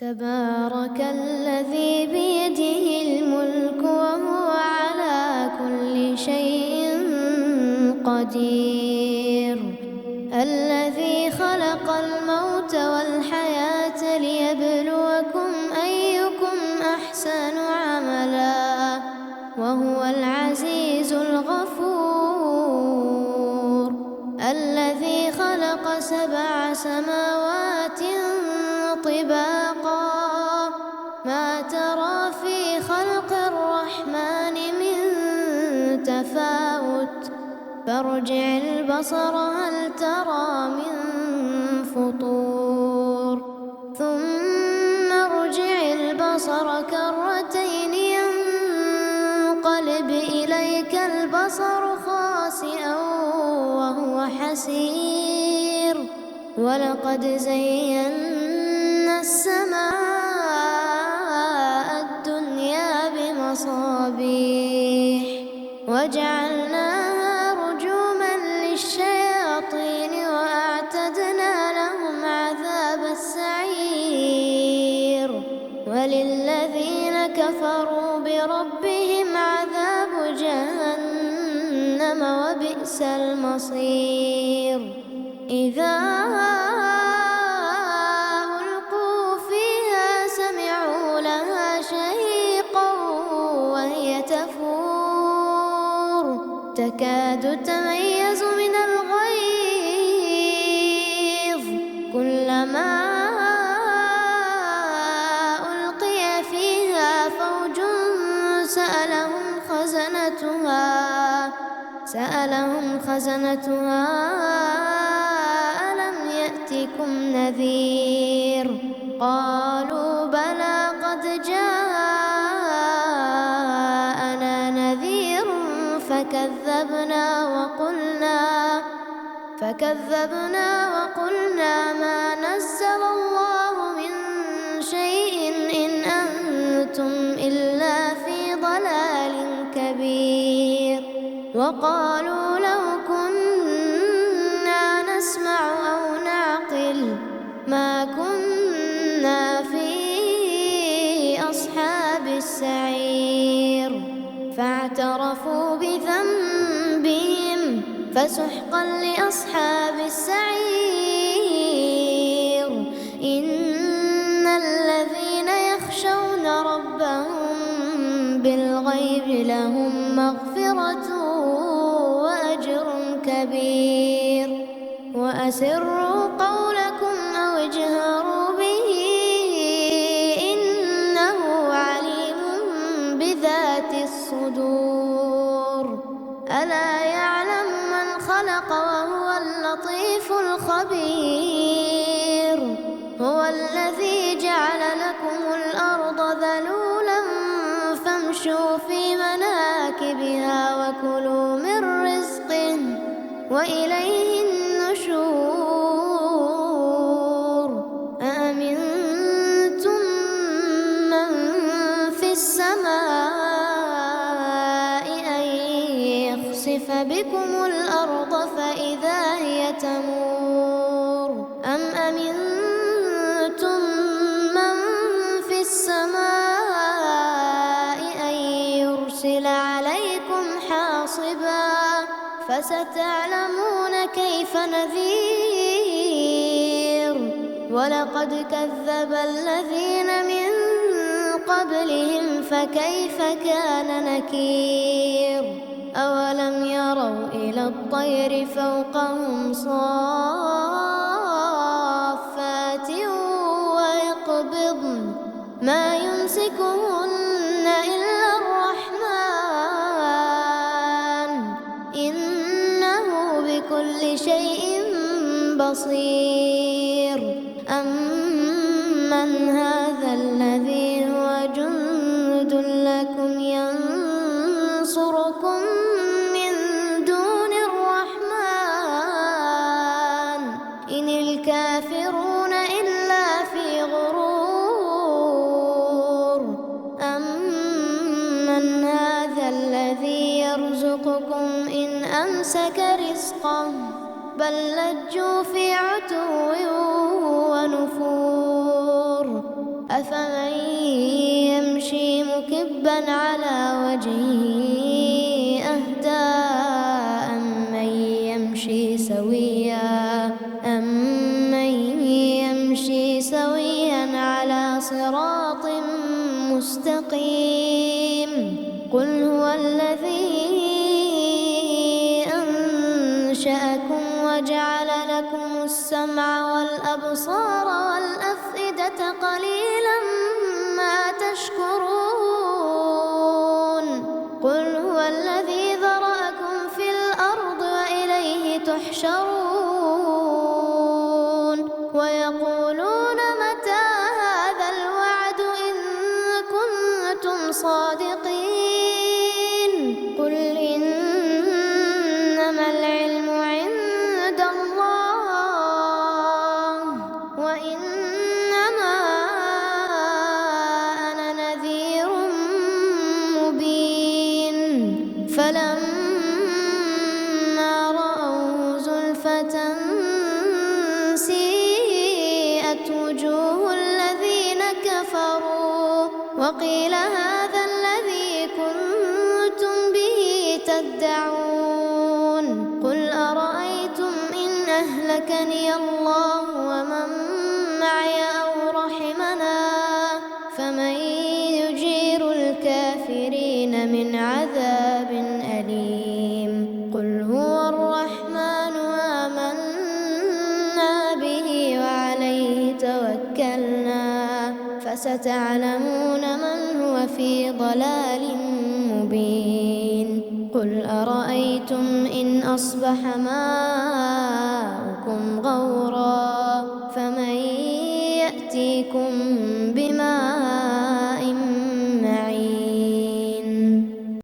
تبارك الذي بيده الملك وهو على كل شيء قدير، الذي خلق الموت والحياة ليبلوكم أيكم أحسن عملا وهو العزيز الغفور، الذي خلق 7 سماوات طباقا ما ترى في خلق الرحمن من تفاوت فارجع البصر هل ترى من فطور ثم ارجع البصر كرتين ينقلب إليك البصر خاسئا وهو حسير، ولقد زينا السماء الدنيا بمصابيح وجعلناها رجوما للشياطين وأعتدنا لهم عذاب السعير، وللذين كفروا بربهم عذاب جهنم وبئس المصير. إذا ألقوا فيها سمعوا لها شهيقا وهي تفور تكاد تميز من الغيظ، كلما ألقي فيها فوج سألهم خزنتها ألم يأتكم نذير؟ قالوا بلى قد جاءنا نذير فكذبنا وقلنا ما نزل الله من شيء إن أنتم إلا في ضلال كبير، وقالوا لو كنا نسمع أو نعقل ما كنا في أصحاب السعير، فاعترفوا بذنبهم فسحقا لأصحاب السعير. إن الذين يخشون ربهم بالغيب لهم مغفرة وأجر كبير، وأسروا قولكم أو اجهروا به إنه عليم بذات الصدور، ألا يعلم من خلق وهو اللطيف الخبير، هو الذي جعل لكم الأرض ذلولا فامشوا في مناكبها وكلوا من رزقه وإليه النشور. أأمنتم من في السماء أن يخسف بكم الأرض فإذا هي تمور، أم أمنتم من في السماء أن يرسل عليكم حاصبا فستعلمون كيف نذير. ولقد كذب الذين من قبلهم فكيف كان نكير. أولم يروا إلى الطير فوقهم صافات ويقبضن ما يمسكهن إلا الرحمن إنه بكل شيء بصير. أمن هذا الذي هو جند لكم ينصركم من دون الرحمن إن الكافرون إلا في غرور. أمن هذا الذي يرزقكم إن أمسك رزقه بل لجوا في عتو ونفور. أفمن يمشي مكبا على وجهه أهدى أمن يمشي سويا على صراط مستقيم قل هو الذي أنشأكم وجعل لكم السمع والأبصار والأفئدة قليلا ما تشكرون قل هو الذي ذرأكم في الأرض وإليه تحشرون ويقولون متى هذا الوعد إن كنتم صادقين قل إنما العلم عند الله وإنما أنا نذير مبين فلما رأوه زلفة سيئت وجوه الذين كفروا وقيل هذا الذي كنتم به تدعون قل أرأيتم إن أهلكني الله ومن معي أو رحمنا فمن يجير الكافرين من عذاب أليم قل هو الرحمن آمنا به وعليه توكلنا فستعلمون من هو في ضلال مبين قل أرأيتم إن أصبح ماؤكم غورا